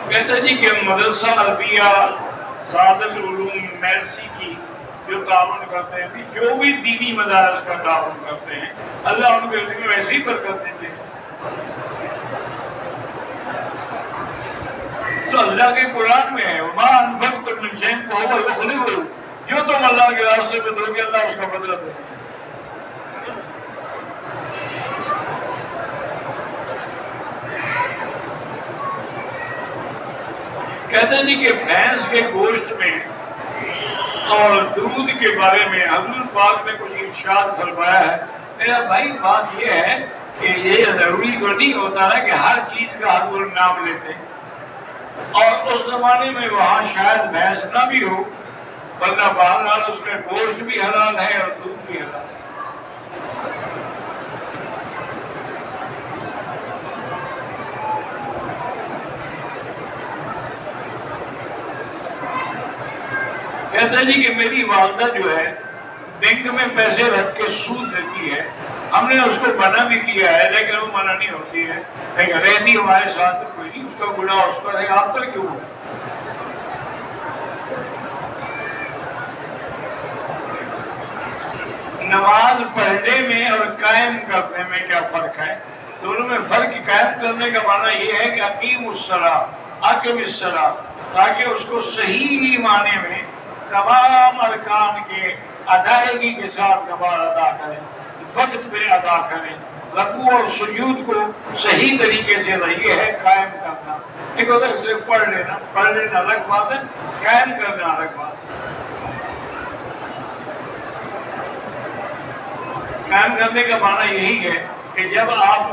کہتے جی کہ مدرسہ عربیہ زاد العلوم میرسی کی جو تعاون کرتے ہیں، جو بھی دینی مدارس کا تعاون کرتے ہیں، اللہ ان کے رزق میں ویسے ہی برکت دیتے ہیں۔ تو اللہ کے قرآن میں ہے وَمَا أَنفَقْتُم مِّن شَيْءٍ فَهُوَ يُخْلِفُهُ، جو تم اللہ کے راستے میں دو گے اللہ اس کا بدلہ دے گا۔ کہتے ہیں جی کہ بھینس کے گوشت میں اور دودھ کے بارے میں حضور پاک نے کچھ ارشاد فرمایا ہے۔ میرا بھائی بات یہ ہے کہ یہ ضروری تو نہیں ہوتا ہے کہ ہر چیز کا حضور نام لیتے ہیں، اور اس زمانے میں وہاں شاید بھینس نہ بھی ہو، ورنہ بہرحال اس میں گوشت بھی حلال ہے اور دودھ بھی حلال ہے۔ کہتا ہے جی کہ میری والدہ جو ہے بینک میں پیسے رکھ کے سود دیتی ہے، ہم نے اس کو منع بھی کیا ہے لیکن وہ منع نہیں ہوتی ہے، لیکن رہتی ہمارے ساتھ کوئی نہیں، اس کا گناہ اس پر ہے، آپ پر کیوں ہے؟ نماز پڑھنے میں اور قائم کرنے میں کیا فرق ہے؟ دونوں میں فرق قائم کرنے کا معنی یہ ہے کہ اقیم الصلاۃ، اقم الصلاۃ، تاکہ اس کو صحیح معنی میں تمام ارکان کے ادائیگی کے ساتھ نماز ادا کریں، وقت پہ ادا کریں، رکوع اور سجود کو صحیح طریقے سے یہ ہے قائم کرنا۔ ایک ہوتا ہے صرف پڑھ لینا الگ بات ہے، قائم کرنا الگ بات ہے۔ قائم کرنے کا معنی یہی ہے کہ جب آپ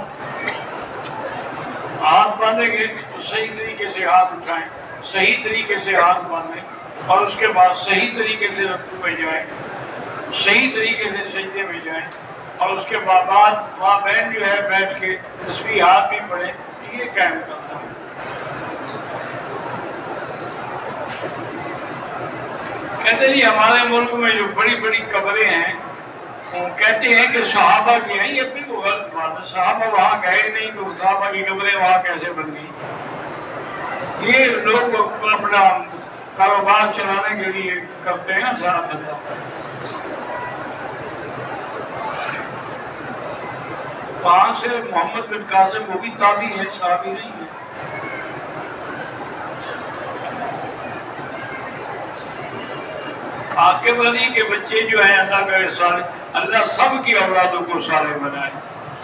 ہاتھ باندھیں گے تو صحیح طریقے سے ہاتھ اٹھائیں، صحیح طریقے سے ہاتھ باندھیں، اور اس کے بعد صحیح طریقے سے رکوع میں جائیں، صحیح طریقے سے سجدے میں جائیں، اور اس کے بعد وہاں بین جو ہے بیٹھ کے تسبیحات بھی پڑھیں، یہ قائم کرتا ہے۔ کہتے جی ہمارے ملک میں جو بڑی بڑی قبریں ہیں وہ کہتے ہیں کہ صحابہ کی ہیں، یہ بالکل غلط بات ہے، صحابہ وہاں گئے نہیں تو صحابہ کی قبریں وہاں کیسے بن گئی؟ یہ لوگ اپنا کاروبار چلانے کے لیے کرتے ہیں سارا دھندا۔ وہاں سے محمد بن قاسم وہ بھی تابعی ہے، صحابی نہیں ہے۔ عاقب علی کے بچے جو ہیں اللہ کا صالح، اللہ سب کی اولادوں کو صالح بنائے،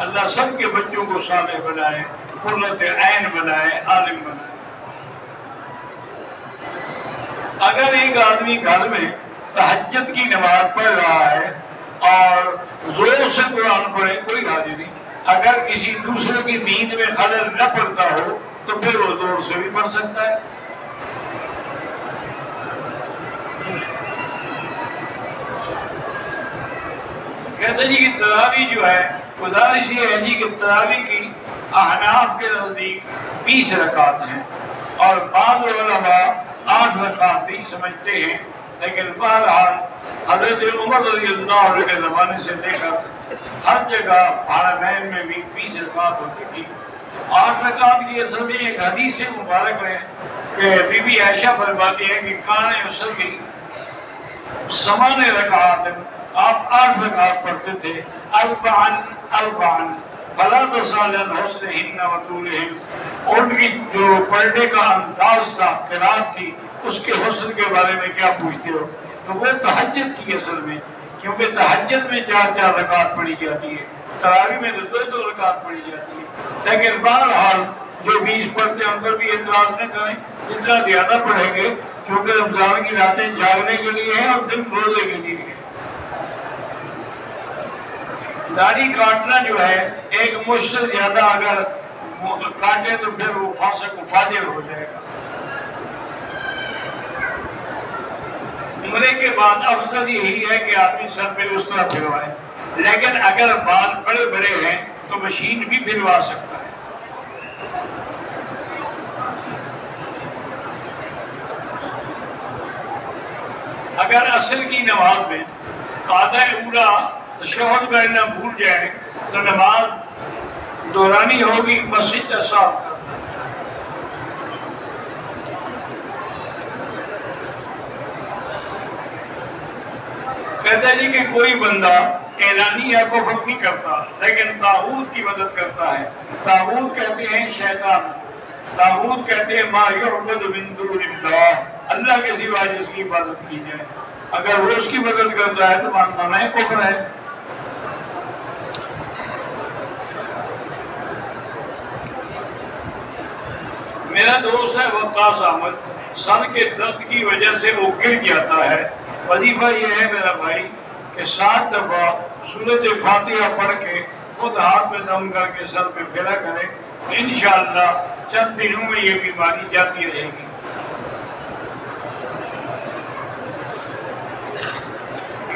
اللہ سب کے بچوں کو صالح بنائے، قرۃ عین بنائے، عالم بنائے۔ اگر ایک آدمی گھر میں تہجد کی نماز پڑھ رہا ہے اور زور سے قرآن پڑھے کوئی حاجت نہیں، اگر کسی دوسرے کی نیند میں خلل نہ پڑتا ہو تو پھر وہ زور سے بھی پڑھ سکتا ہے۔ کہتے جی کہ تراویح جو ہے گزارش یہ ہے جی کہ تراویح کی احناف کے نزدیک 20 رکعت ہیں، اور بعض علماء 8 رکعت بھی سمجھتے ہیں، لیکن بہرحال حضرت عمر رضی اللہ عنہ کے زمانے سے لے کر ہر جگہ حرمین میں بھی 20 رکعت ہوتی تھی۔ 8 رکعت کی اصل میں ایک حدیث مبارک ہے کہ بی بی عائشہ فرماتی ہے کہ کان یصلی 8 رکعات، آپ 8 رکعت پڑھتے تھے، اربعن فلا تسأل عن حسنہن وطولہن، ان کی جو پڑھنے کا انداز تھا، قرات تھی، اس کے حسن کے بارے میں کیا پوچھتے ہو؟ تو وہ تہجد تھی اصل میں، کیونکہ تہجد میں 4 رکعت پڑھی جاتی ہے، تراویح میں تو 2 رکعت پڑھی جاتی ہے۔ لیکن بہرحال جو 20 پڑھتے ہیں ان پر بھی اعتراض نہ کریں، جتنا زیادہ پڑھیں گے، کیونکہ رمضان کی راتیں جاگنے کے لیے ہیں اور دن روزے کے لیے ہے۔ داڑھی کاٹنا جو ہے ایک مشت سے زیادہ اگر کاٹے تو پھر وہ فاسق و فاجر ہو جائے گا۔ عمرے کے بعد افضل یہی ہے کہ آدمی سر پہ اس طرح پھروائے، لیکن اگر بال بڑے بڑے ہیں تو مشین بھی پھروا سکتا ہے۔ اگر عصر کی نماز میں قاعدہ اولا تشہد پڑھنا بھول جائے تو نماز دہرانی ہوگی، مسجد کا صاف کرنا۔ کہتا ہے جی کہ کوئی بندہ اعلانیہ کفر نہیں کرتا لیکن طاغوت کی مدد کرتا ہے. طاغوت کہتے ہیں شیطان، طاغوت کہتے ہیں ما یعبد من دون اللہ، اللہ کے سوا جس کی عبادت کی جائے. اگر وہ اس کی مدد کرتا ہے تو ماننا ہے کفر ہے. میرا دوست ہے وقاص احمد، سن کے درد کی وجہ سے وہ گر جاتا ہے. وظیفہ یہ ہے میرا بھائی کہ 7 دفعہ سورۃ فاتحہ پڑھ کے خود ہاتھ میں دم کر کے سر پہ پھیرا کرے، انشاءاللہ چند دنوں میں یہ بیماری جاتی رہے گی.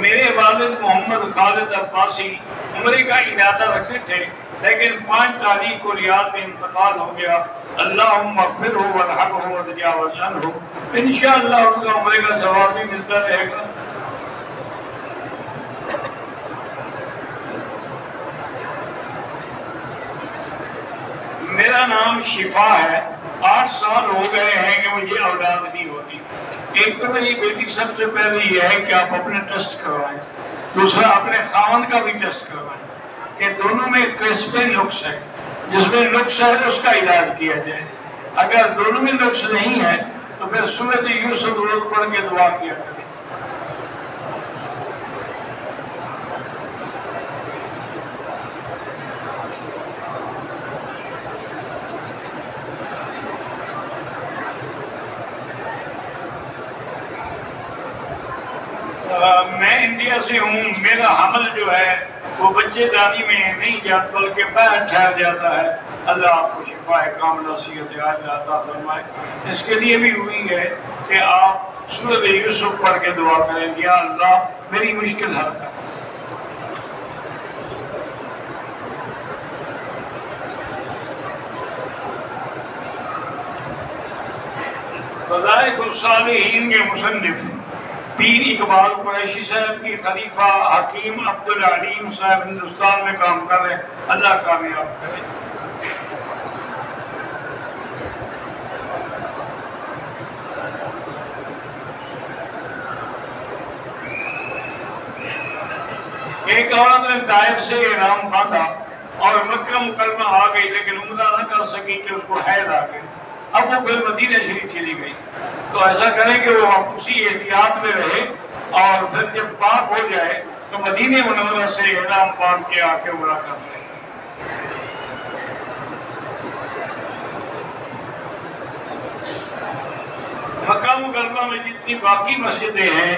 میرے والد محمد خالد عباسی عمرے کا ارادہ رکھتے تھے لیکن 5 تاریخ کو ریاض میں انتقال ہو گیا. اللہم اغفرہ وارحمہ وتجاوز عنہ. انشاءاللہ ان کا عمرے کا ثواب بھی ملتا رہے گا. میرا نام شفا ہے، 8 سال ہو گئے ہیں کہ مجھے اولاد نہیں ہوتی. ایک تو میری بیٹی سب سے پہلے یہ ہے کہ آپ اپنے ٹیسٹ کروائیں، دوسرا اپنے خاوند کا بھی ٹیسٹ کروائیں کہ دونوں میں قسم نقص ہے، جس میں نقص ہے اس کا علاج کیا جائے. اگر دونوں میں نقص نہیں ہے تو پھر سورۃ یوسف روز پڑھ کے دعا کیا کریں. میں انڈیا سے ہوں، میرا حمل جو ہے وہ بچے دانی میں نہیں جاتا بلکہ باہر ٹھہر جاتا ہے. اللہ آپ کو شفا کاملہ صحت عاجلہ عطا فرمائے. اس کے لیے بھی ہوئی ہے کہ آپ سورۃ یوسف پڑھ کے دعا کریں، یا اللہ میری مشکل حل کر. فضائل الصالحین کے مصنف پیر اقبال قریشی صاحب کی خلیفہ حکیم عبدالعلیم صاحب ہندوستان میں کام کر رہے ہیں. اللہ کامیاب کرے. ایک عورت نے طائف سے احرام باندھا اور مکہ مکرمہ آ گئی لیکن عمرہ نہ کر سکی کہ اس کو حیض آ گئی. اب وہ پھر مدینہ شریف چلی گئی. تو ایسا کریں کہ وہ اسی احتیاط میں رہے اور پھر جب پاک ہو جائے تو مدینہ منورہ سے احرام باندھ کے آ کے عمرہ کر لیں. مکہ مکرمہ میں جتنی باقی مسجدیں ہیں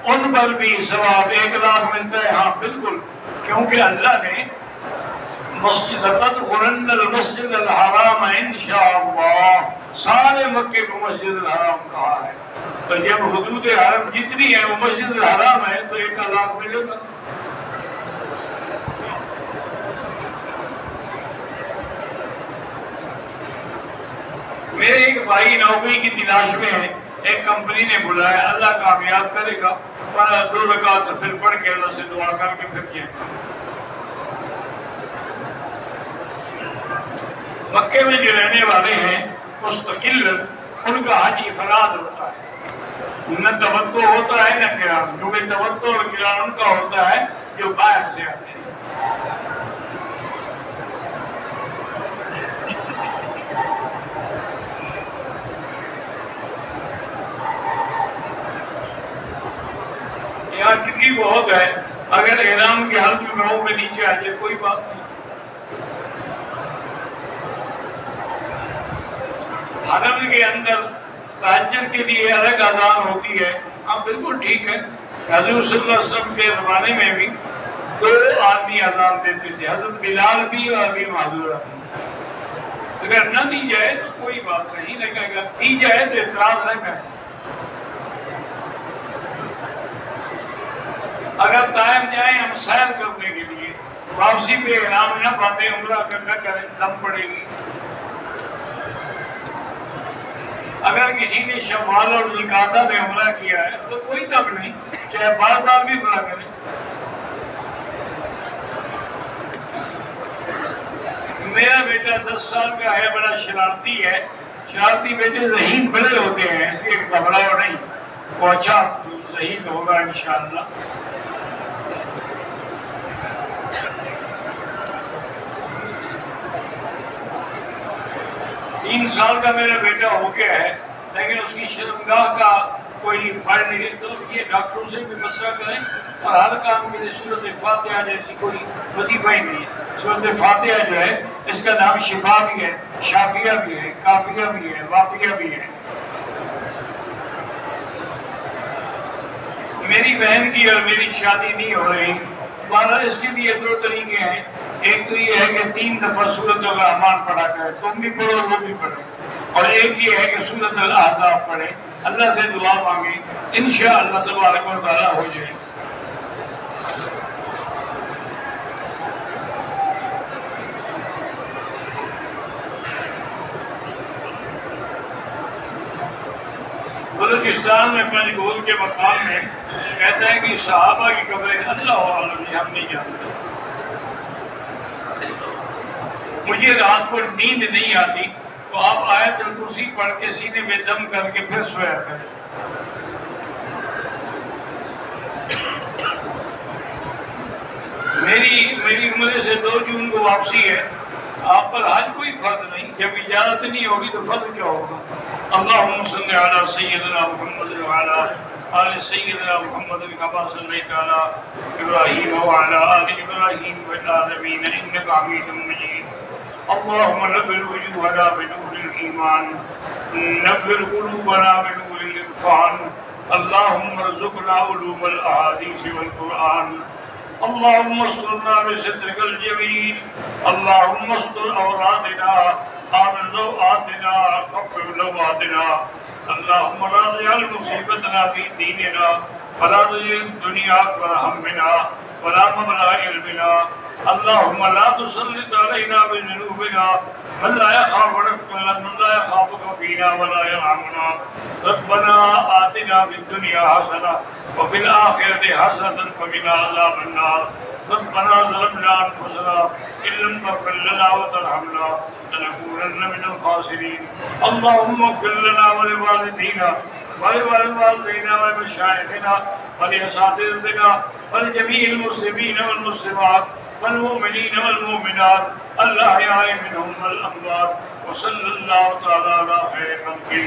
ان پر بھی ثواب 1 لاکھ ملتا ہے. ہاں بالکل، کیونکہ اللہ نے مسجد تدخلن المسجد الحرام انشاءاللہ سارے مکے کو مسجد الحرام کہا ہے. تو جب حدود حرم جتنی ہے وہ مسجد الحرام ہے تو 1 لاکھ ملے گا. میرے ایک بھائی نوکری کی تلاش میں ہے، ایک کمپنی نے بلایا، اللہ کامیاب کرے گا. 2 رکعت پھر پڑھ کے اللہ سے دعا کر کے پھر کیا. مکے میں جو رہنے والے ہیں مستقل ان کا حج افراد ہوتا ہے، نہ تمتع ہوتا ہے نہ قران. کیونکہ تمتع اور قران ان کا ہوتا ہے جو باہر سے آتے ہیں. یہاں کسی بہت ہے، اگر احرام کے حلق میں ہو کے نیچے آ جائے کوئی بات نہیں. حرم کے اندر تہجد کے لیے الگ اذان ہوتی ہے. ہاں بالکل ٹھیک ہے. حضور صلی اللہ علیہ وسلم کے زمانے میں بھی 2 آدمی اذان دیتے تھے، حضرت بلال بھی اور ابی محذورہ بھی. اگر نہ دی جائے تو کوئی بات نہیں، لیکن اگر دی جائے تو اعتراض نہ کریں. اگر طائف جائیں ہم سیر کرنے کے لیے، واپسی پہ احرام نہ باندھیں، عمرہ نہ کریں، دم پڑے گی. اگر کسی نے شوال اور ذوالقعدہ میں عمرہ کیا ہے تو کوئی دم نہیں، چاہے بار بار بھی عمرہ کریں. میرا بیٹا 10 سال کا ہے، بڑا شرارتی ہے. شرارتی بیٹے ذہین بڑے ہوتے ہیں، اس لیے گھبراؤ نہیں، وہ اچھا ذہین ہوگا انشاءاللہ. سال کا میرا بیٹا ہو گیا ہے لیکن اس کی شرمگاہ کا کوئی فرق نہیں ہے، تو یہ ڈاکٹروں سے بھی مسئلہ کریں، اور ہر کام کے لیے سورۃ فاتحہ جیسی کوئی وظیفہ ہی نہیں ہے۔ سورۃ فاتحہ جو ہے اس کا نام شفا بھی ہے، شافیہ بھی ہے، کافیہ بھی ہے، وافیہ بھی ہے۔ میری بہن کی اور میری شادی نہیں ہو رہی، بہرحال اس کے لیے دو طریقے ہیں، ایک تو یہ ہے کہ 3 دفعہ سورۃ الرحمن پڑھا کرے، تم بھی پڑھو وہ بھی پڑھو، اور ایک یہ ہے کہ سورۃ الاحزاب پڑھے، اللہ سے دعا مانگے، انشاءاللہ تبارک و تعالیٰ ہو جائے۔ بلوچستان میں پنجگول کے مقام میں کہتے ہیں کہ صحابہ کی قبریں اللہ عالم ہم نہیں جانتے۔ مجھے رات کو نیند نہیں آتی تو آپ آیت الکرسی پڑھ کے سینے میں دم کر کے پھر سویا کریں۔ میری عمرے سے 2 جون کو واپسی ہے، آپ پر حج کوئی فرض نہیں، جب اجازت نہیں ہوگی تو فرض کیا ہوگا؟ اللہم صلی علی سیدنا محمد وعلی آل سیدنا محمد کما صلیت علی ابراہیم وعلی آل ابراہیم فی العالمین انک حمید مجید۔ اللہم نور وجوہنا بنور الایمان، نور قلوبنا بنور العرفان، اللہم ارزقنا علوم الاحادیث والقرآن، اللهم استرنا بسترك الجميل، اللهم استر عوراتنا، آمن روآتنا، خفف لواتنا، اللهم لا تجعل مصيبتنا في ديننا ولا تجعل الدنيا أكبر همنا ولا مبلغ علمنا، اللهم لا تسلط علينا بذنوبنا من لا يخافك فينا ولا يرحمنا، ربنا آتنا في الدنيا حسنة وفي الآخرة حسنة وقنا عذاب النار، ربنا ظلمنا أنفسنا إن لم تغفر لنا وترحمنا لنكونن من الخاسرين، اللهم اغفر لنا ولوالدينا ولوالدينا ولمشايخنا ولأساتذتنا ولجميع المسلمين والمسلمات والمؤمنين والمؤمنات الأحياء منهم والأموات، وصلى الله تعالى على خير خلقه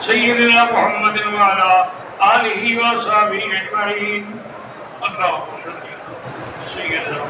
سيدنا محمد وعلى آلہ وصحبہ اجمعین۔ اللہ سیدنا